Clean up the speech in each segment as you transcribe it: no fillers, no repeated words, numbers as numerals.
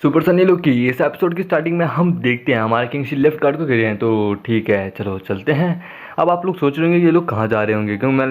Super Sunny लोग की इस एपिसोड की स्टार्टिंग में हम देखते हैं हमारे किंग लेफ्ट गार्ड को कह रहे हैं, तो ठीक है चलो चलते हैं। अब आप लोग सोच रहे होंगे ये लोग कहाँ जा रहे होंगे, क्योंकि मैं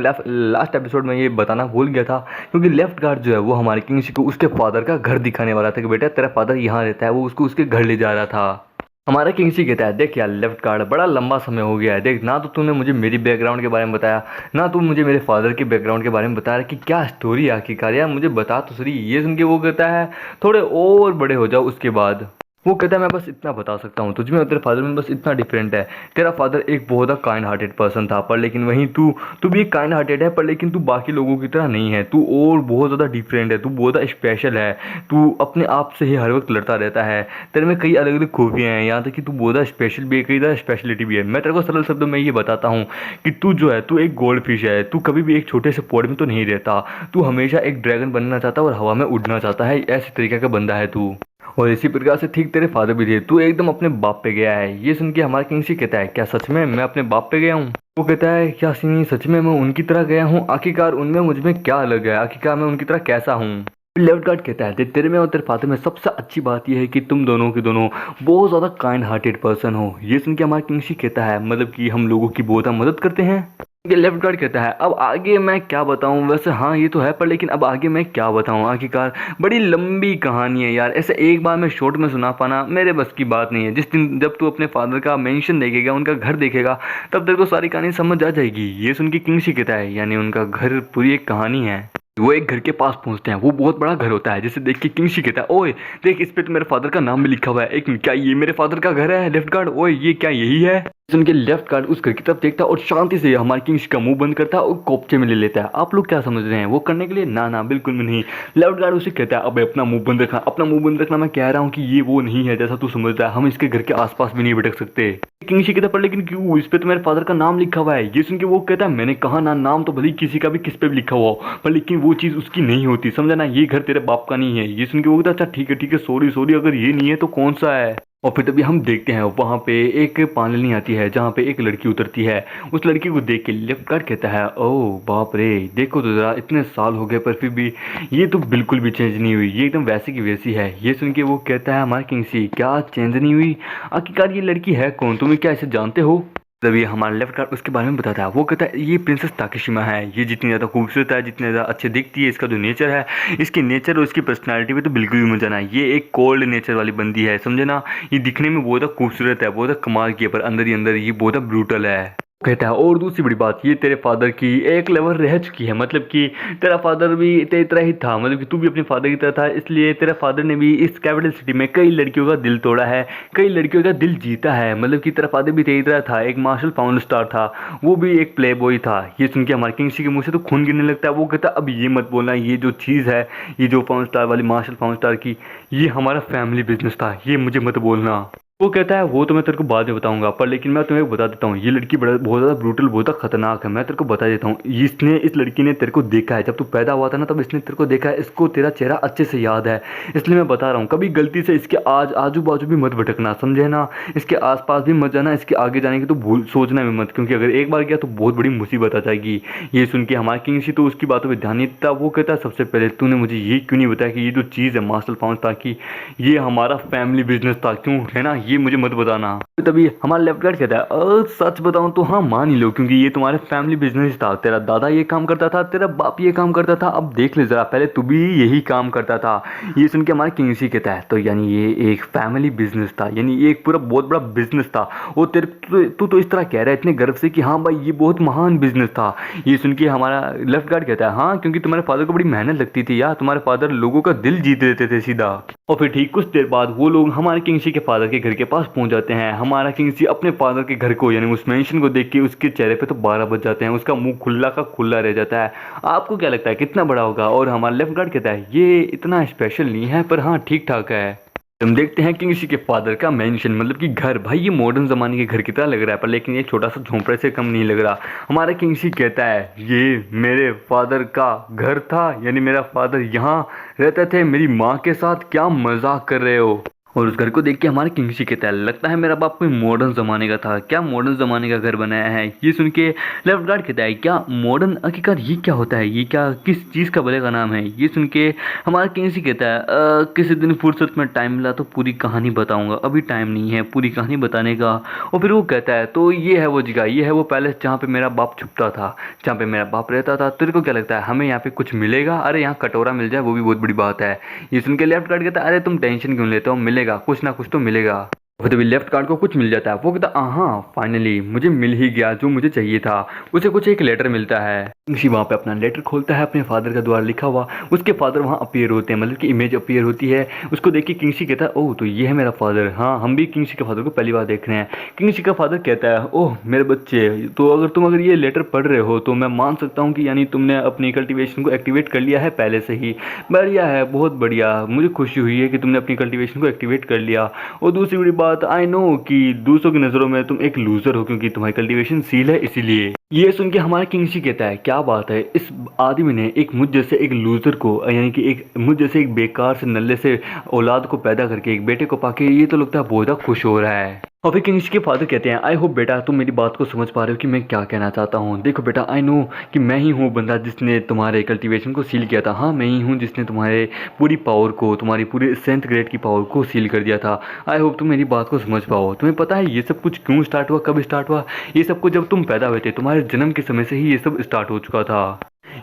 लास्ट एपिसोड में ये बताना भूल गया था। क्योंकि लेफ्ट गार्ड जो है वो हमारे किंग को उसके फादर का घर दिखाने वाला था कि बेटा तेरा फादर यहाँ रहता है, वो उसको उसके घर ले जा रहा था। हमारा किंगसी कहता है देख यार लेफ्ट गार्ड, बड़ा लंबा समय हो गया है, देख ना तो तूने मुझे मेरी बैकग्राउंड के बारे में बताया, ना तू मुझे मेरे फादर के बैकग्राउंड के बारे में बता रहा कि क्या स्टोरी है आखिरकार, यार मुझे बता तो सही। ये सुन के वो कहता है थोड़े और बड़े हो जाओ उसके बाद। वो कहता है मैं बस इतना बता सकता हूँ तुझ में और तेरे फादर में बस इतना डिफरेंट है। तेरा फादर एक बहुत ही काइंड हार्टेड पर्सन था, पर लेकिन वहीं तू तू भी एक काइंड हार्टेड है, पर लेकिन तू बाकी लोगों की तरह नहीं है। तू और बहुत ज़्यादा डिफरेंट है, तू बहुत ज़्यादा स्पेशल है। तू अपने आप से ही हर वक्त लड़ता रहता है। तेरे में कई अलग अलग खूबियाँ हैं, यहाँ तक कि तू बहुत ज़्यादा स्पेशल भी है, कई ज़्यादा स्पेशलिटी भी है। मैं तेरे को सरल शब्दों में ये बताता हूँ कि तू जो है तू एक गोल्ड फिश है। तू कभी भी एक छोटे से पॉट में तो नहीं रहता, तू हमेशा एक ड्रैगन बनना चाहता है और हवा में उड़ना चाहता है। ऐसे तरीके का बंदा है तू। और इसी प्रकार से ठीक तेरे फादर भी थे, तू एकदम अपने बाप पे गया है। ये सुन के हमारा किंगसी कहता है क्या सच में मैं अपने बाप पे गया हूँ? वो कहता है क्या नहीं सच में मैं उनकी तरह गया हूँ? आखिरकार उनमें मुझ में क्या अलग है? आखिरकार मैं उनकी तरह कैसा हूँ? लेफ्ट गार्ड कहता है देख तेरे में और तेरे फादर में सबसे अच्छी बात यह है कि तुम दोनों के दोनों बहुत ज़्यादा काइंड हार्टेड पर्सन हो। ये सुन के हमारा किंगसी कहता है मतलब कि हम लोगों की बहुत मदद करते हैं। लेफ्ट गार्ड कहता है अब आगे मैं क्या बताऊं, वैसे हाँ ये तो है, पर लेकिन अब आगे मैं क्या बताऊं? आखिरकार बड़ी लंबी कहानी है यार, ऐसे एक बार में शॉर्ट में सुना पाना मेरे बस की बात नहीं है। जिस दिन जब तू अपने फादर का मेंशन देखेगा, उनका घर देखेगा, तब तेरे को सारी कहानी समझ आ जाएगी। ये सुन के किंगसी कहता है यानी उनका घर पूरी एक कहानी है। वो एक घर के पास पहुंचते हैं, वो बहुत बड़ा घर होता है, जिसे देख के किंगशी कहता है ओए देख इस पे तो मेरे फादर का नाम भी लिखा हुआ है। एक क्या ये मेरे फादर का घर है? लेफ्ट गार्ड ओए ये क्या यही है? सुन के लेफ्ट गार्ड उस घर की तरफ देखता है और शांति से हमारे किंग्स का मुंह बंद करता है और कोपचे में ले लेता है। आप लोग क्या समझ रहे हैं वो करने के लिए? ना ना बिल्कुल भी नहीं। लेफ्ट गार्ड उसे कहता है अब अपना मुंह बंद रखना, अपना मुंह बंद रखना। मैं कह रहा हूँ कि ये वो नहीं है जैसा तू समझता है, हम इसके घर के आसपास भी नहीं भटक सकते। किंग्स कहता पर लेकिन क्यों, इस पे तो मेरे फादर का नाम लिखा हुआ है। ये सुन के वो कहता है मैंने कहा ना, नाम तो भले ही किसी का भी किस पे भी लिखा हुआ हो, पर लेकिन वो चीज़ उसकी नहीं होती, समझा ना? ये घर तेरे बाप का नहीं है। ये सुन के वो कहता अच्छा ठीक है सॉरी सॉरी, अगर ये नहीं है तो कौन सा है? और फिर तभी हम देखते हैं वहाँ पे एक पालनी आती है जहाँ पे एक लड़की उतरती है। उस लड़की को देख के लेफ्ट गार्ड कहता है ओह बाप रे, देखो तो जरा इतने साल हो गए पर फिर भी ये तो बिल्कुल भी चेंज नहीं हुई, ये एकदम वैसी की वैसी है। ये सुन के वो कहता है हमारा किंगसी क्या चेंज नहीं हुई? आखिरकार ये लड़की है कौन, तुम्हें क्या इसे जानते हो? तभी हमारा लेफ्ट गार्ड उसके बारे में बताता है। वो कहता है ये प्रिंसेस ताकेशिमा है, ये जितनी ज़्यादा खूबसूरत है, जितनी ज़्यादा अच्छी दिखती है, इसका जो नेचर है, इसकी नेचर और इसकी पर्सनालिटी पे तो बिल्कुल भी मजा ना है। ये एक कोल्ड नेचर वाली बंदी है, समझे ना? ये दिखने में बहुत खूबसूरत है, बहुत कमाल की है, पर अंदर ही अंदर ये बहुत ब्रूटल है। कहता है और दूसरी बड़ी बात ये तेरे फादर की एक लेवल रह चुकी है, मतलब कि तेरा फादर भी तेरी तरह ही था, मतलब कि तू भी अपने फादर की तरह था, इसलिए तेरे फादर ने भी इस कैपिटल सिटी में कई लड़कियों का दिल तोड़ा है, कई लड़कियों का दिल जीता है। मतलब कि तेरा फादर भी तेरी तरह था, एक मार्शल पाउंड स्टार था, वो भी एक प्ले बॉय था। ये सुन के हमारे किंगसी के मुंह से तो खून गिरने लगता है। वो कहता अब ये मत बोलना, ये जो चीज़ है, ये जो पाउंड स्टार वाली मार्शल पाउंड स्टार की, ये हमारा फैमिली बिजनेस था, ये मुझे मत बोलना। वो कहता है वो तो मैं तेरे को बाद में बताऊंगा, पर लेकिन मैं तुम्हें बता देता हूँ ये लड़की बड़ा बहुत ज़्यादा ब्रूटल, बहुत ज़्यादा खतरनाक है। मैं तेरे को बता देता हूँ इसने, इस लड़की ने तेरे को देखा है जब तू पैदा हुआ था ना, तब इसने तेरे को देखा है, इसको तेरा चेहरा अच्छे से याद है। इसलिए मैं बता रहा हूँ कभी गलती से इसके आजू बाजू भी मत भटकना, समझे ना? इसके आसपास भी मत जाना, इसके आगे जाने की तो भूल सोचना भी मत, क्योंकि अगर एक बार गया तो बहुत बड़ी मुसीबत आ जाएगी। ये सुन के हमारे किंगसी तो उसकी बातों पर ध्यान नहीं देता। वो कहता है सबसे पहले तूने मुझे ये क्यों नहीं बताया कि ये जो चीज़ है मार्शल पाउंड स्टार की, ये हमारा फैमिली बिजनेस था, क्यों है ना? ये मुझे मत बताना। तभी हमारा लेफ्ट गार्ड कहता है सच बताऊं तो हाँ मान ही लो, क्योंकि ये तुम्हारे फैमिली बिजनेस था, तेरा दादा ये काम करता था, तेरा बाप ये काम करता था, अब देख ले जरा पहले तू भी यही काम करता था। ये सुन के हमारा किंगसी कहता है तो यानी ये एक फैमिली बिजनेस था, यानी ये एक पूरा बहुत बड़ा बिजनेस था। और तेरे तू तो इस तरह कह रहा है इतने गर्व से कि हाँ भाई ये बहुत महान बिजनेस था। ये सुन के हमारा लेफ्ट गार्ड कहता है हाँ क्योंकि तुम्हारे फादर को बड़ी मेहनत लगती थी यार, तुम्हारे फादर लोगों का दिल जीत लेते थे सीधा। और फिर ठीक कुछ देर बाद वो लोग हमारे किंगसी के फादर के घर के पास पहुंच जाते हैं। हमारा किंगसी अपने फादर के घर को यानी उस मेंशन को देख के उसके चेहरे पे तो 12 बज जाते हैं, उसका मुंह खुला का खुला रह जाता है। आपको क्या लगता है कितना बड़ा होगा? और हमारा लेफ्ट गार्ड कहता है ये इतना स्पेशल नहीं है, पर हाँ ठीक ठाक है। हम देखते हैं किंगसी के फादर का मेंशन, मतलब कि घर, भाई ये मॉडर्न जमाने के घर की तरह लग रहा है, पर लेकिन ये छोटा सा झोंपड़े से कम नहीं लग रहा। हमारा किंगसी कहता है ये मेरे फादर का घर था, यानी मेरा फादर यहाँ रहते थे मेरी माँ के साथ, क्या मजाक कर रहे हो? और उस घर को देख के हमारे किंगशी कहता है, लगता है मेरा बाप कोई मॉडर्न ज़माने का था, क्या मॉडर्न ज़माने का घर बनाया है। ये सुन के लेफ्ट गार्ड कहता है, क्या मॉडर्न, आखिरकार ये क्या होता है, ये क्या किस चीज़ का भले का नाम है। ये सुन के हमारा किंगशी कहता है, किसी दिन फुर्सत में टाइम मिला तो पूरी कहानी बताऊंगा, अभी टाइम नहीं है पूरी कहानी बताने का। और फिर वो कहता है, तो ये है वो जगह, ये है वो पैलेस जहाँ पे मेरा बाप छुपता था, जहाँ पे मेरा बाप रहता था। तेरे को क्या लगता है हमें यहाँ पे कुछ मिलेगा? अरे यहाँ कटोरा मिल जाए वो भी बहुत बड़ी बात है। ये सुन के लेफ्ट गार्ड कहता है, अरे तुम टेंशन क्यों लेते हो, मिलेगा कुछ ना कुछ तो मिलेगा। वो तभी लेफ्ट गार्ड को कुछ मिल जाता है। वो कहता, हाँ फाइनली मुझे मिल ही गया जो मुझे चाहिए था। उसे कुछ एक लेटर मिलता है। किंगशी वहाँ पे अपना लेटर खोलता है, अपने फादर का द्वारा लिखा हुआ। उसके फादर वहाँ अपीयर होते हैं, मतलब कि इमेज अपीयर होती है। उसको देख के किंगशी कहता है, ओह तो ये है मेरा फादर। हाँ हम भी किंगशी के फादर को पहली बार देख रहे हैं। किंगशी का फादर कहता है, ओह मेरे बच्चे, तो अगर ये लेटर पढ़ रहे हो तो मैं मान सकता हूँ कि यानी तुमने अपनी कल्टीवेशन को एक्टिवेट कर लिया है पहले से ही। बढ़िया है, बहुत बढ़िया, मुझे खुशी हुई है कि तुमने अपनी कल्टीवेशन को एक्टिवेट कर लिया। और दूसरी बड़ी बात, आई नो कि दूसरों की नज़रों में तुम एक लूजर हो क्योंकि तुम्हारी कल्टीवेशन सील है इसीलिए। ये सुन के हमारा किंगशी कहता है, क्या बात है, इस आदमी ने एक मुझ जैसे एक लूजर को, यानी कि एक मुझ जैसे एक बेकार से नल्ले से औलाद को पैदा करके एक बेटे को पाके ये तो लगता है बहुत ज़्यादा खुश हो रहा है। और फिर किंगशी के फादर कहते हैं, आई होप बेटा तुम मेरी बात को समझ पा रहे हो कि मैं क्या कहना चाहता हूँ। देखो बेटा, आई नो कि मैं ही हूँ बंदा जिसने तुम्हारे कल्टीवेशन को सील किया था। हाँ मैं ही हूँ जिसने तुम्हारे पूरी पावर को, तुम्हारी पूरी 7th ग्रेड की पावर को सील कर दिया था। आई होप तुम मेरी बात को समझ पाओ। तुम्हें पता है ये सब कुछ क्यों स्टार्ट हुआ, कब स्टार्ट हुआ? ये सब कुछ जब तुम पैदा हुए थे, तुम्हारे जन्म के समय से ही ये सब स्टार्ट हो चुका था।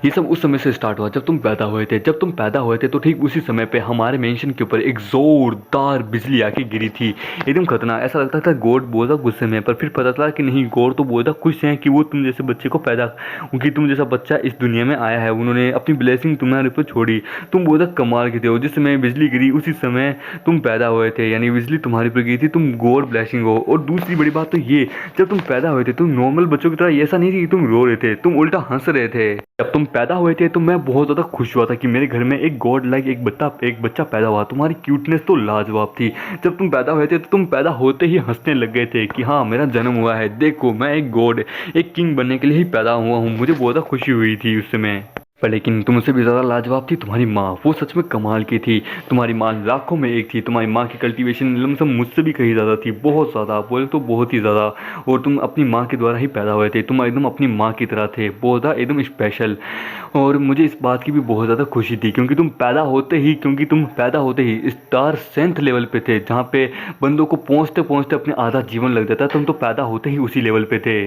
ये सब उस समय से स्टार्ट हुआ जब तुम पैदा हुए थे। जब तुम पैदा हुए थे तो ठीक उसी समय पे हमारे मेंशन के ऊपर एक जोरदार बिजली आके गिरी थी, एकदम खतरनाक। ऐसा लगता था गॉड बहुत ज़्यादा गुस्से में, पर फिर पता चला कि नहीं, गॉड तो बहुत ज़्यादा खुश हैं कि वो तुम जैसे बच्चे को पैदा, क्योंकि तुम जैसा बच्चा इस दुनिया में आया है, उन्होंने अपनी ब्लेसिंग तुम्हारे ऊपर छोड़ी। तुम बहुत ज़्यादा कमाल के थे हो। जिस समय बिजली गिरी उसी समय तुम पैदा हुए थे, यानी बिजली तुम्हारे ऊपर गिरी थी, तुम गॉड ब्लेसिंग हो। और दूसरी बड़ी बात तो ये, जब तुम पैदा हुए थे तुम नॉर्मल बच्चों की तरह ऐसा नहीं थी कि तुम रो रहे थे, तुम उल्टा हंस रहे थे। जब तुम पैदा हुए थे तो मैं बहुत ज़्यादा खुश हुआ था कि मेरे घर में एक गॉड लाइक एक बच्चा पैदा हुआ। तुम्हारी क्यूटनेस तो लाजवाब थी। जब तुम पैदा हुए थे तो तुम पैदा होते ही हंसने लग गए थे कि हाँ मेरा जन्म हुआ है, देखो मैं एक गॉड, एक किंग बनने के लिए ही पैदा हुआ हूँ। मुझे बहुत ज़्यादा खुशी हुई थी उस समय। पर लेकिन तुमसे भी ज़्यादा लाजवाब थी तुम्हारी माँ। वो सच में कमाल की थी। तुम्हारी माँ लाखों में एक थी। तुम्हारी माँ की कल्टीवेशन लमसम मुझसे भी कहीं ज़्यादा थी, बहुत ज़्यादा, बोले तो बहुत ही ज़्यादा। और तुम अपनी माँ के द्वारा ही पैदा हुए थे। तुम एकदम अपनी माँ की तरह थे, बहुत ज़्यादा एकदम स्पेशल। और मुझे इस बात की भी बहुत ज़्यादा खुशी थी क्योंकि तुम पैदा होते ही स्टार 7th लेवल पे थे, जहाँ पे बंदों को पहुँचते पहुँचते अपने आधा जीवन लग जाता। तुम तो पैदा होते ही उसी लेवल पे थे।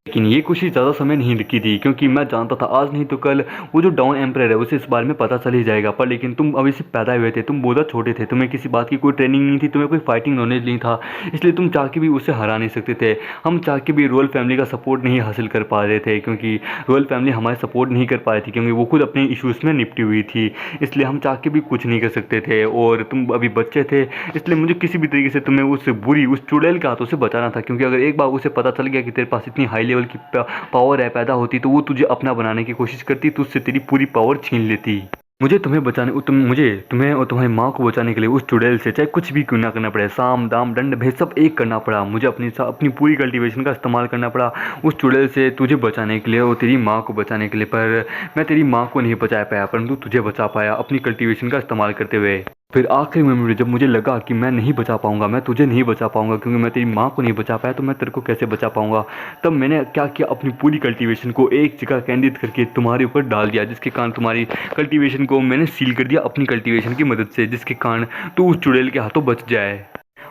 लेकिन ये खुशी ज़्यादा समय नहीं रुकी थी क्योंकि मैं जानता था आज नहीं तो कल वो जो डाउन एम्परर है उसे इस बारे में पता चल ही जाएगा। पर लेकिन तुम अभी से पैदा हुए थे, तुम बहुत छोटे थे, तुम्हें किसी बात की कोई ट्रेनिंग नहीं थी, तुम्हें कोई फाइटिंग नॉलेज नहीं था, इसलिए तुम चाह के भी उसे हरा नहीं सकते थे। हम चाह के भी रॉयल फैमिली का सपोर्ट नहीं हासिल कर पा रहे थे क्योंकि रॉयल फैमिली हमारे सपोर्ट नहीं कर पा रही थी क्योंकि वो खुद अपने इशूज़ में निपटी हुई थी, इसलिए हम चाह के भी कुछ नहीं कर सकते थे। और तुम अभी बच्चे थे, इसलिए मुझे किसी भी तरीके से तुम्हें उस चुड़ैल के हाथों से बचाना था क्योंकि अगर एक बार उसे पता चल गया कि तेरे पास इतनी हाई लेवल की पावर है पैदा होती तो वो तुझे अपना बनाने की कोशिश करती, तो उससे तेरी पूरी पावर छीन लेती। मुझे तुम्हें और तुम्हारी माँ को बचाने के लिए उस चुड़ैल से चाहे कुछ भी क्यों ना करना पड़े, साम दाम दंड भेद सब एक करना पड़ा। मुझे अपनी पूरी कल्टीवेशन का इस्तेमाल करना पड़ा उस चुड़ैल से तुझे बचाने के लिए और तेरी माँ को बचाने के लिए। पर मैं तेरी माँ को नहीं बचा पाया, परंतु तुझे बचा पाया अपनी कल्टीवेशन का इस्तेमाल करते हुए। फिर आखिरी में जब मुझे लगा कि मैं नहीं बचा पाऊंगा, मैं तुझे नहीं बचा पाऊंगा क्योंकि मैं तेरी माँ को नहीं बचा पाया, तो मैं तेरे को कैसे बचा पाऊंगा। तब मैंने क्या किया, अपनी पूरी कल्टीवेशन को एक जगह केंद्रित करके तुम्हारे ऊपर डाल दिया, जिसके कारण तुम्हारी कल्टीवेशन को मैंने सील कर दिया अपनी कल्टीवेशन की मदद से, जिसके कारण तू उस चुड़ैल के हाथों बच जाए।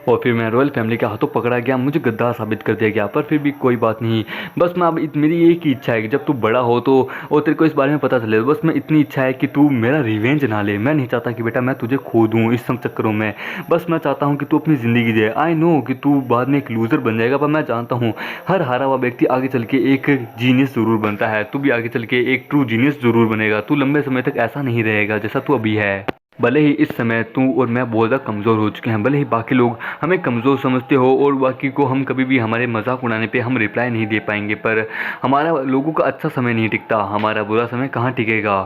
और फिर मैं रॉयल फैमिली के हाथों पकड़ा गया, मुझे गद्दार साबित कर दिया गया। पर फिर भी कोई बात नहीं, बस मैं अब मेरी एक ही इच्छा है कि जब तू बड़ा हो तो और तेरे को इस बारे में पता चले, बस मैं इतनी इच्छा है कि तू मेरा रिवेंज ना ले। मैं नहीं चाहता कि बेटा मैं तुझे खो दूँ इस सब चक्करों में। बस मैं चाहता हूँ कि तू अपनी ज़िंदगी दे। आई नो कि तू बाद में एक लूज़र बन जाएगा, पर मैं जानता हूँ हर हारा हुआ व्यक्ति आगे चल के एक जीनियस ज़रूर बनता है। तू भी आगे चल के एक ट्रू जीनियस ज़रूर बनेगा। तू लंबे समय तक ऐसा नहीं रहेगा जैसा तू अभी है। भले ही इस समय तू और मैं बहुत ज़्यादा कमज़ोर हो चुके हैं, भले ही बाकी लोग हमें कमज़ोर समझते हो और बाकी को हम कभी भी हमारे मजाक उड़ाने पे हम रिप्लाई नहीं दे पाएंगे, पर हमारा लोगों का अच्छा समय नहीं टिकता, हमारा बुरा समय कहाँ टिकेगा।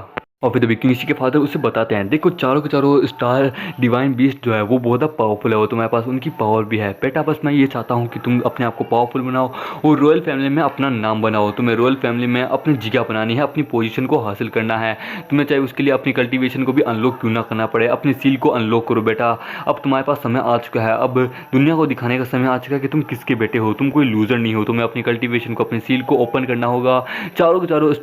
और फिर किंगशी के फादर उसे बताते हैं, देखो चारों के चारों स्टार डिवाइन बीस्ट जो है वो बहुत ज़्यादा पावरफुल है, वो तुम्हारे पास उनकी पावर भी है बेटा, बस मैं ये चाहता हूँ कि तुम अपने आप को पावरफुल बनाओ और रॉयल फैमिली में अपना नाम बनाओ। तुम्हें रॉयल फैमिली में अपनी जगह बनानी है, अपनी पोजीशन को हासिल करना है। तुम्हें चाहे उसके लिए अपनी कल्टीवेशन को भी अनलॉक क्यों ना करना पड़े, अपनी सील को अनलॉक करो बेटा। अब तुम्हारे पास समय आ चुका है, अब दुनिया को दिखाने का समय आ चुका है कि तुम किसके बेटे हो, तुम कोई लूजर नहीं हो। तुम्हें अपनी कल्टीवेशन को, अपनी सील को ओपन करना होगा। चारों के चारों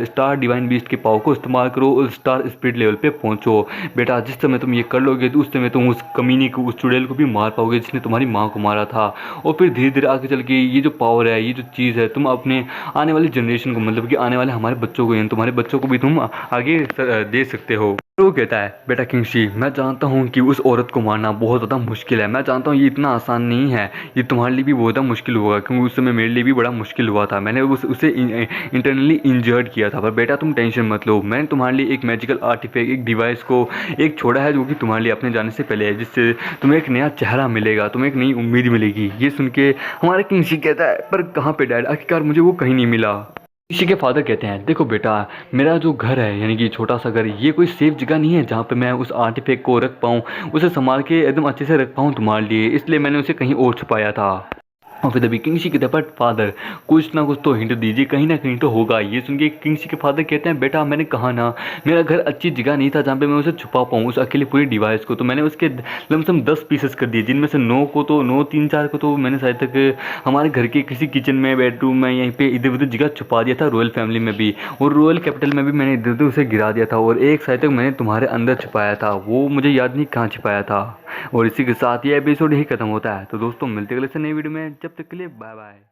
स्टार डिवाइन बीस्ट के पावर को इस्तेमाल करो और स्टार स्पिरिट लेवल पे पहुंचो बेटा। जिस समय तुम ये कर लोगे तो उस समय तुम उस कमीनी को, उस चुड़ैल को भी मार पाओगे जिसने तुम्हारी माँ को मारा था। और फिर धीरे धीरे आगे चल के ये जो पावर है, ये जो चीज़ है, तुम अपने आने वाली जनरेशन को, मतलब कि आने वाले हमारे बच्चों को, यानी तुम्हारे बच्चों को भी तुम आगे दे सकते हो। तो वो कहता है, बेटा किंगशी, मैं जानता हूँ कि उस औरत को मारना बहुत ज़्यादा मुश्किल है, मैं जानता हूँ ये इतना आसान नहीं है, ये तुम्हारे लिए भी बहुत ज़्यादा मुश्किल होगा, क्योंकि उस समय मेरे लिए भी बड़ा मुश्किल हुआ था। मैंने उसे इंटरनली इंजर्ड किया था। पर बेटा तुम टेंशन मत लो, मैंने तुम्हारे लिए एक मैजिकल आर्टिफैक्ट, एक डिवाइस को एक छोड़ा है जो कि तुम्हारे लिए अपने जाने से पहले है, जिससे तुम्हें एक नया चेहरा मिलेगा, तुम्हें एक नई उम्मीद मिलेगी। ये सुन के हमारा किंगशी कहता है, पर कहाँ पे डैड, आखिरकार मुझे वो कहीं नहीं मिला। किसी के फादर कहते हैं, देखो बेटा, मेरा जो घर है, यानी कि छोटा सा घर, ये कोई सेफ जगह नहीं है जहाँ पे मैं उस आर्टिफैक्ट को रख पाऊँ, उसे संभाल के एकदम अच्छे से रख पाऊँ तुम्हारे लिए, इसलिए मैंने उसे कहीं और छुपाया था। और फिर अभी किंगशी कहते हैं, बट फादर कुछ ना कुछ तो हिंट दीजिए, कहीं ना कहीं तो होगा। ये सुन के किंगशी के फादर कहते हैं, बेटा मैंने कहा ना, मेरा घर अच्छी जगह नहीं था जहाँ पे मैं उसे छुपा पाऊँ, उस अकेले पूरी डिवाइस को। तो मैंने उसके लमसम 10 पीसेस कर दिए, जिनमें से 9 को तो 9 3 4 को तो मैंने शायद तक हमारे घर के किसी किचन में, बेडरूम में, यहीं पे इधर उधर जगह छुपा दिया था, रॉयल फैमिली में भी और रॉयल कैपिटल में भी मैंने इधर उधर उसे गिरा दिया था। और एक शायद तक मैंने तुम्हारे अंदर छुपाया था, वो मुझे याद नहीं कहाँ छुपाया था। और इसी के साथ ये एपिसोड यही खत्म होता है। तो दोस्तों मिलते अगले से नई वीडियो में, जब तक के लिए बाय बाय।